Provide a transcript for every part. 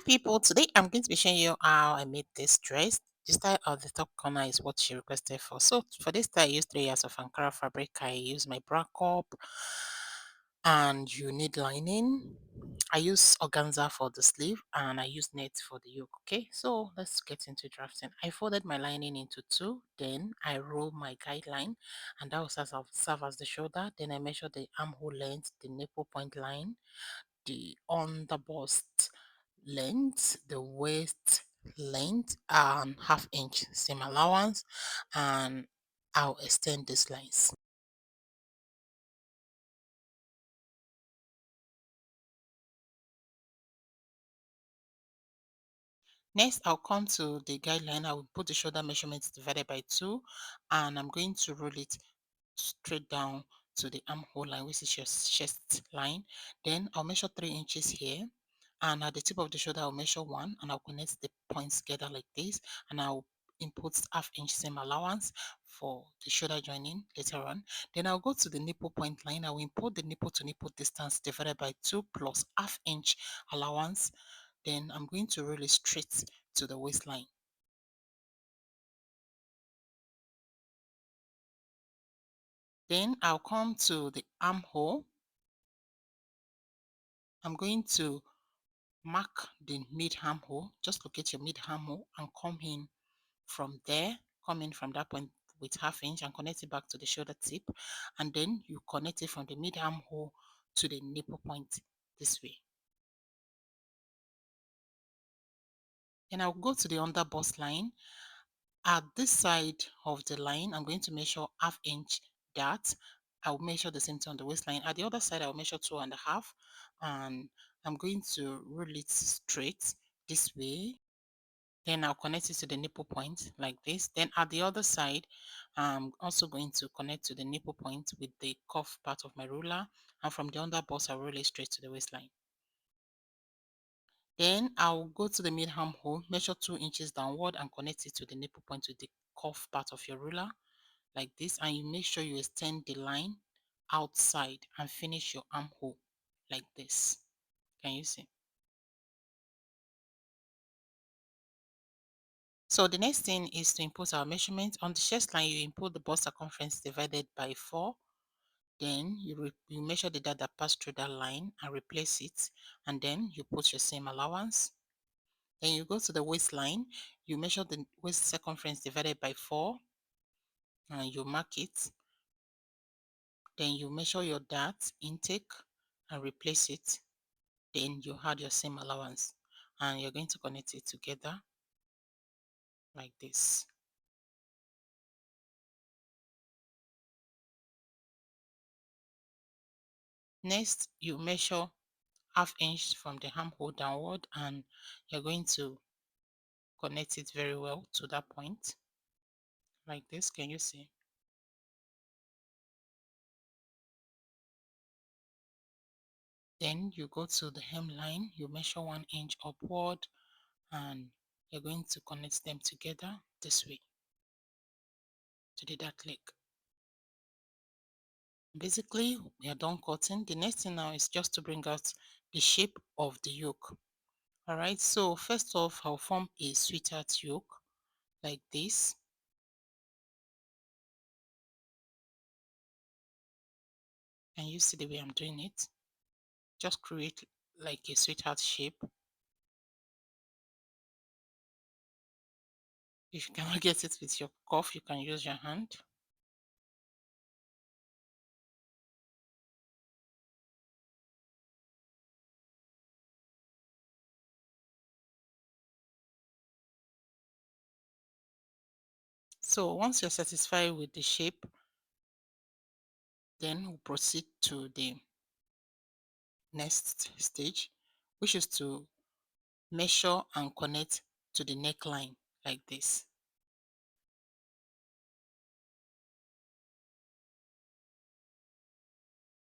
people, today I'm going to be showing you how I made this dress. The style of the top corner is what she requested for. So for this style I used 3 yards of Ankara fabric. I use my bra cup and you need lining. I use organza for the sleeve and I use net for the yoke. Okay, so let's get into drafting. I folded my lining into two, then I roll my guideline and that will serve as the shoulder. Then I measure the armhole length, the nipple point line, the on the bust length, the waist length, and half-inch seam allowance, and I'll extend these lines. Next, I'll come to the guideline. I will put the shoulder measurements divided by 2, and I'm going to roll it straight down to the armhole line, which is your chest line. Then I'll measure 3 inches here, and at the tip of the shoulder I'll measure 1, and I'll connect the points together like this, and I'll input half-inch seam allowance for the shoulder joining later on. Then I'll go to the nipple point line. I will import the nipple to nipple distance divided by 2 plus half-inch allowance. Then I'm going to roll it straight to the waistline. Then I'll come to the armhole. I'm going to mark the mid armhole. Just locate your mid armhole and come in from there. Come in from that point with half-inch and connect it back to the shoulder tip. And then you connect it from the mid armhole to the nipple point this way. Then I'll go to the under bust line. At this side of the line, I'm going to measure half-inch dart. I'll measure the same thing on the waistline. At the other side, I'll measure 2.5, and I'm going to roll it straight this way. Then I'll connect it to the nipple point like this. Then at the other side, I'm also going to connect to the nipple point with the cuff part of my ruler, and from the under bust, I'll roll it straight to the waistline. Then I'll go to the mid armhole, measure 2 inches downward and connect it to the nipple point with the cuff part of your ruler like this, and you make sure you extend the line outside and finish your armhole like this. Can you see? So the next thing is to input our measurement. On the chest line, you input the bust circumference divided by 4. Then you measure the dart that passed through that line and replace it. And then you put your seam allowance. Then you go to the waistline, you measure the waist circumference divided by 4 and you mark it. Then you measure your dart intake and replace it. Then you add your seam allowance and you're going to connect it together like this. Next, you measure half-inch from the armhole downward and you're going to connect it very well to that point like this. Can you see? Then you go to the hemline, you measure 1 inch upward and you're going to connect them together this way to the dart leg. Basically, we are done cutting. The next thing now is just to bring out the shape of the yoke. All right, so first off, I'll form a sweetheart yoke like this. And you see the way I'm doing it. Just create like a sweetheart shape. If you cannot get it with your cuff, you can use your hand. So once you're satisfied with the shape, then we'll proceed to the next stage, which is to measure and connect to the neckline like this.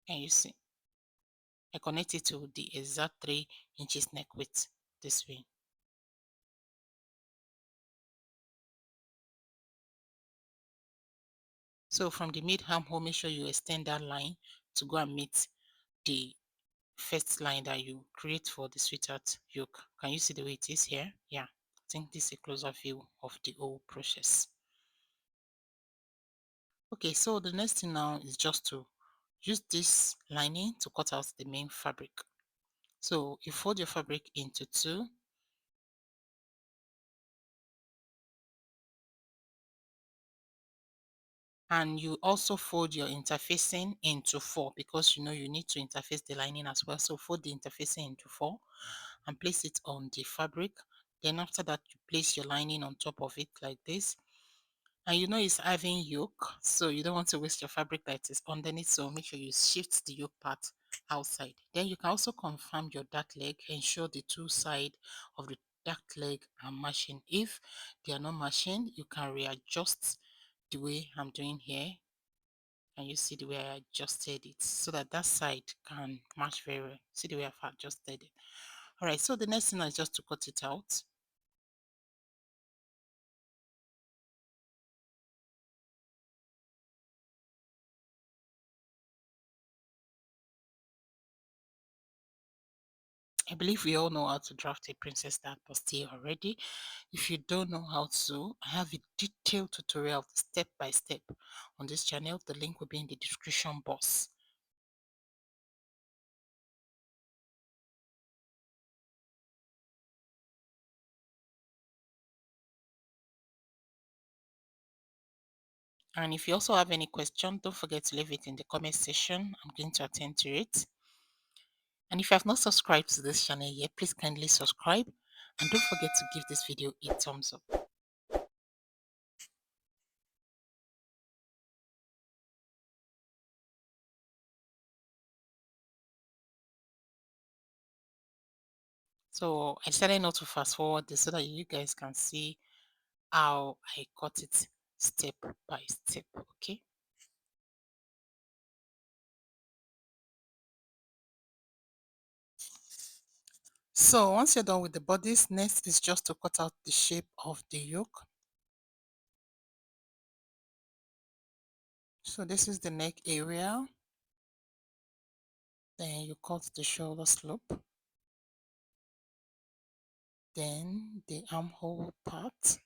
And you see, I connect it to the exact 3 inches neck width this way. So from the mid armhole, make sure you extend that line to go and meet the first line that you create for the sweetheart yoke. Can you see the way it is here? Yeah, I think this is a closer view of the whole process. Okay, so the next thing now is just to use this lining to cut out the main fabric. So you fold your fabric into two, and you also fold your interfacing into four, because you know you need to interface the lining as well. So fold the interfacing into four and place it on the fabric. Then after that, you place your lining on top of it like this. And you know it's having yoke, so you don't want to waste your fabric that is underneath, so make sure you shift the yoke part outside. Then you can also confirm your dark leg, ensure the two sides of the dark leg are matching. If they are not matching, you can readjust the way I'm doing here. And you see the way I adjusted it so that that side can match very well. See the way I've adjusted it. All right, so the next thing is just to cut it out. I believe we all know how to draft a princess style bustier already. If you don't know how to, I have a detailed tutorial step by step on this channel. The link will be in the description box. And if you also have any question, don't forget to leave it in the comment section. I'm going to attend to it. And if you have not subscribed to this channel yet, please kindly subscribe. And don't forget to give this video a thumbs up. So I decided not to fast forward this so that you guys can see how I cut it step by step. Okay. So once you're done with the bodice, next is just to cut out the shape of the yoke. So this is the neck area. Then you cut the shoulder slope. Then the armhole part.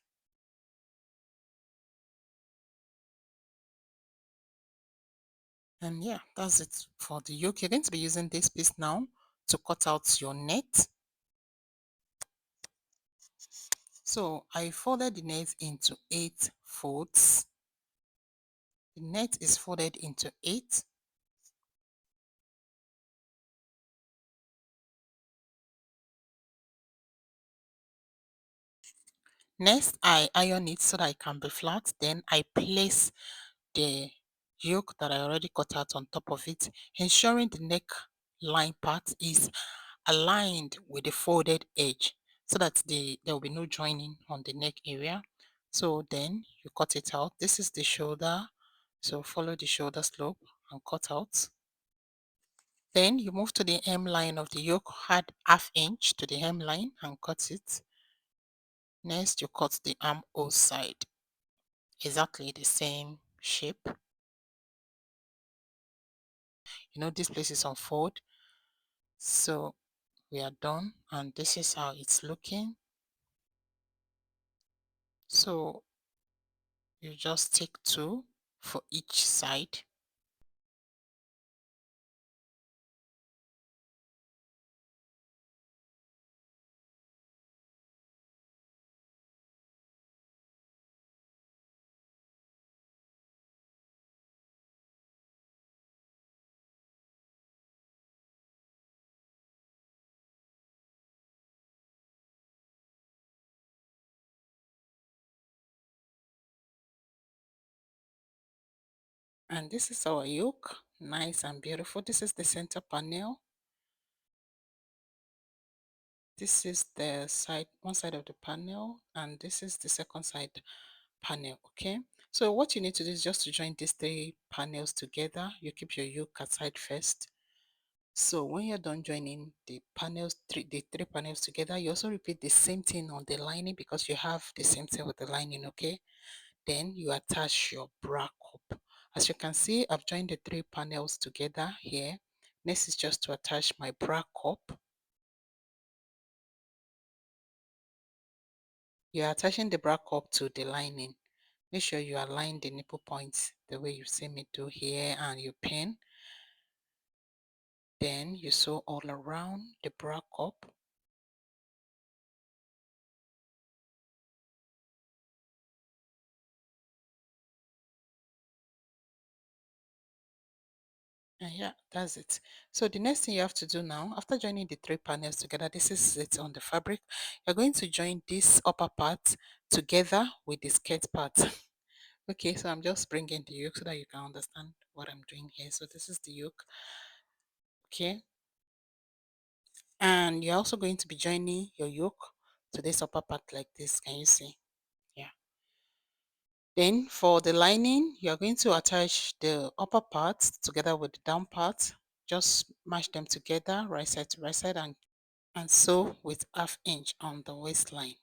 And yeah, that's it for the yoke. You're going to be using this piece now to cut out your net. So I folded the net into 8 folds. The net is folded into 8. Next, I iron it so that it can be flat. Then I place the yoke that I already cut out on top of it, ensuring the neck line part is aligned with the folded edge so that there will be no joining on the neck area. So then you cut it out. This is the shoulder. So follow the shoulder slope and cut out. Then you move to the hemline of the yoke, add ½ inch to the hemline and cut it. Next, you cut the armhole side. Exactly the same shape. You know, this place is on fold. So we are done, and this is how it's looking. So you just take 2 for each side. And this is our yoke, nice and beautiful. This is the center panel. This is the side, one side of the panel, and this is the second side panel. Okay, so what you need to do is just to join these 3 panels together. You keep your yoke aside first. So when you're done joining the three panels together, you also repeat the same thing on the lining because you have the same thing with the lining. Okay, then you attach your bra cup. As you can see, I've joined the 3 panels together here. Next is just to attach my bra cup. You're attaching the bra cup to the lining. Make sure you align the nipple points the way you see me do here, and you pin. Then you sew all around the bra cup. And yeah, that's it. So the next thing you have to do now, after joining the three panels together, this is it on the fabric. You're going to join this upper part together with the skirt part. Okay, so I'm just bringing the yoke so that you can understand what I'm doing here. So this is the yoke. Okay, and you're also going to be joining your yoke to this upper part like this. Can you see? Yeah. Then for the lining, you're going to attach the upper part together with the down part. Just mash them together, right side to right side, and sew with 1/2 inch on the waistline.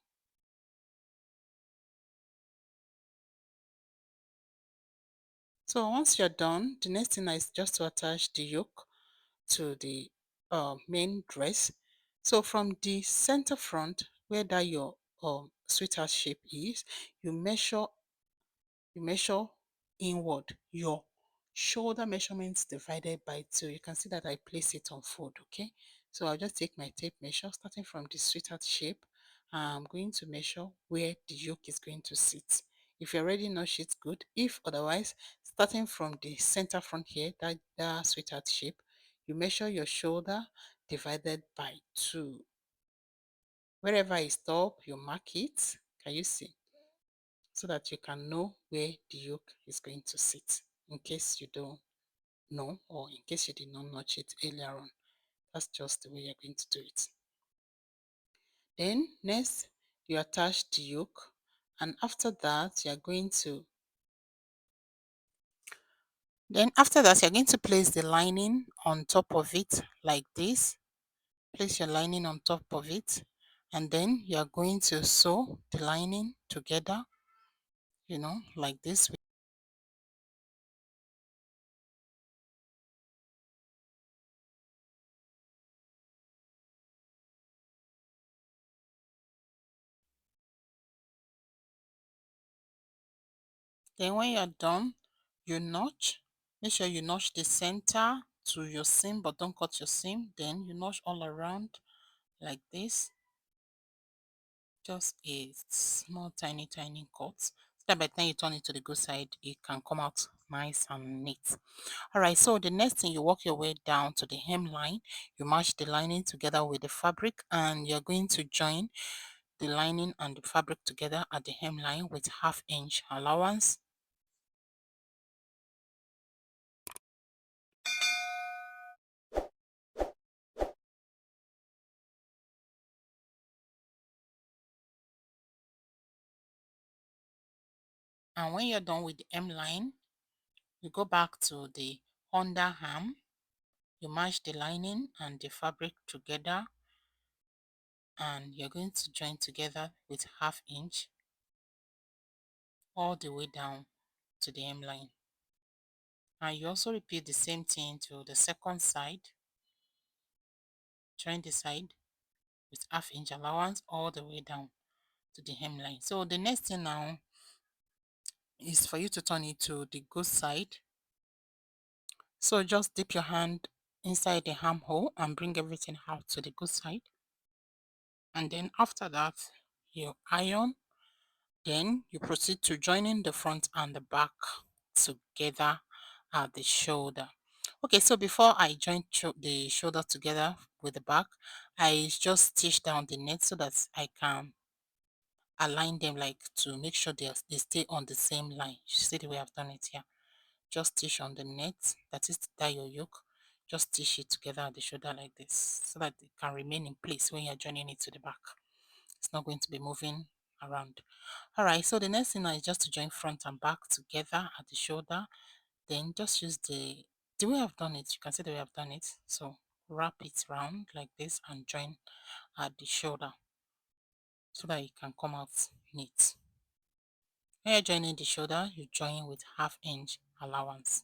So once you're done, the next thing is just to attach the yoke to the main dress. So from the center front, where that your sweetheart shape is, you measure you measure inward your shoulder measurements divided by 2. You can see that I place it on fold. Okay, so I'll just take my tape measure starting from the sweetheart shape. I'm going to measure where the yoke is going to sit. If you already know it's good. If otherwise, starting from the center front here, that sweetheart shape, you measure your shoulder divided by 2. Wherever I stop, you mark it. Can you see? So that you can know where the yoke is going to sit in case you don't know, or in case you did not notch it earlier on. That's just the way you're going to do it. Then next, you attach the yoke, and after that you're going to place the lining on top of it like this. Place your lining on top of it, and then you're going to sew the lining together, like this. Then when you're done, you notch. Make sure you notch the center to your seam, but don't cut your seam. Then you notch all around like this. Just a small, tiny, tiny cut. So that by the time you turn it to the good side, it can come out nice and neat. Alright, so the next thing, you work your way down to the hemline. You match the lining together with the fabric, and you're going to join the lining and the fabric together at the hemline with 1/2 inch allowance. And when you're done with the hemline, you go back to the underarm. You match the lining and the fabric together, and you're going to join together with 1/2 inch all the way down to the hemline. And you also repeat the same thing to the second side. Join the side with 1/2 inch allowance all the way down to the hemline. So the next thing now is for you to turn it to the good side. So just dip your hand inside the armhole and bring everything out to the good side. And then after that, you iron. Then you proceed to joining the front and the back together at the shoulder. Okay, so before I join the shoulder together with the back, I just stitch down the neck so that I can align them, like to make sure they stay on the same line. You see the way I've done it here. Just stitch on the net, that is to tie your yoke. Just stitch it together at the shoulder like this so that it can remain in place when you're joining it to the back. It's not going to be moving around. Alright, so the next thing now is just to join front and back together at the shoulder. Then just use the way I've done it. You can see the way I've done it. So wrap it round like this and join at the shoulder so that it can come out neat. When you're joining the shoulder, you join with 1/2 inch allowance.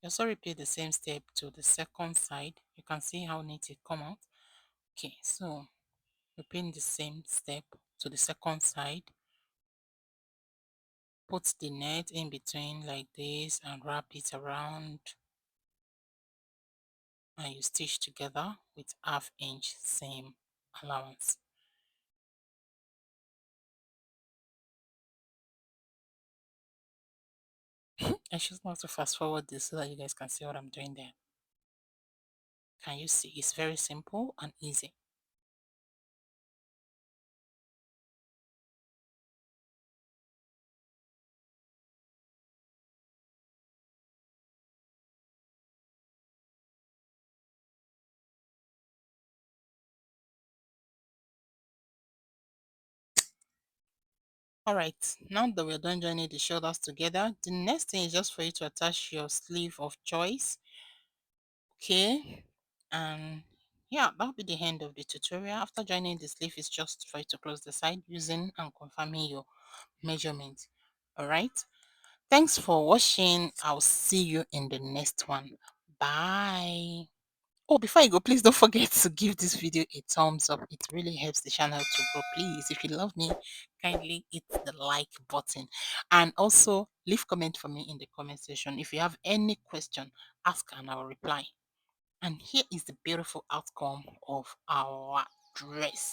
You also repeat the same step to the second side. You can see how neat it come out. Okay, so repeat the same step to the second side. Put the net in between like this and wrap it around, and you stitch together with half-inch seam allowance. I should not to fast forward this so that you guys can see what I'm doing there. Can you see? It's very simple and easy. All right, now that we're done joining the shoulders together, the next thing is just for you to attach your sleeve of choice. Okay, and yeah, that'll be the end of the tutorial. After joining the sleeve, it's just for you to close the side using and confirming your measurement. All right, thanks for watching. I'll see you in the next one. Bye. Oh, before you go, please don't forget to give this video a thumbs up. It really helps the channel to grow. Please, if you love me, kindly hit the like button. And also leave comment for me in the comment section. If you have any question, ask and I'll reply. And here is the beautiful outcome of our dress.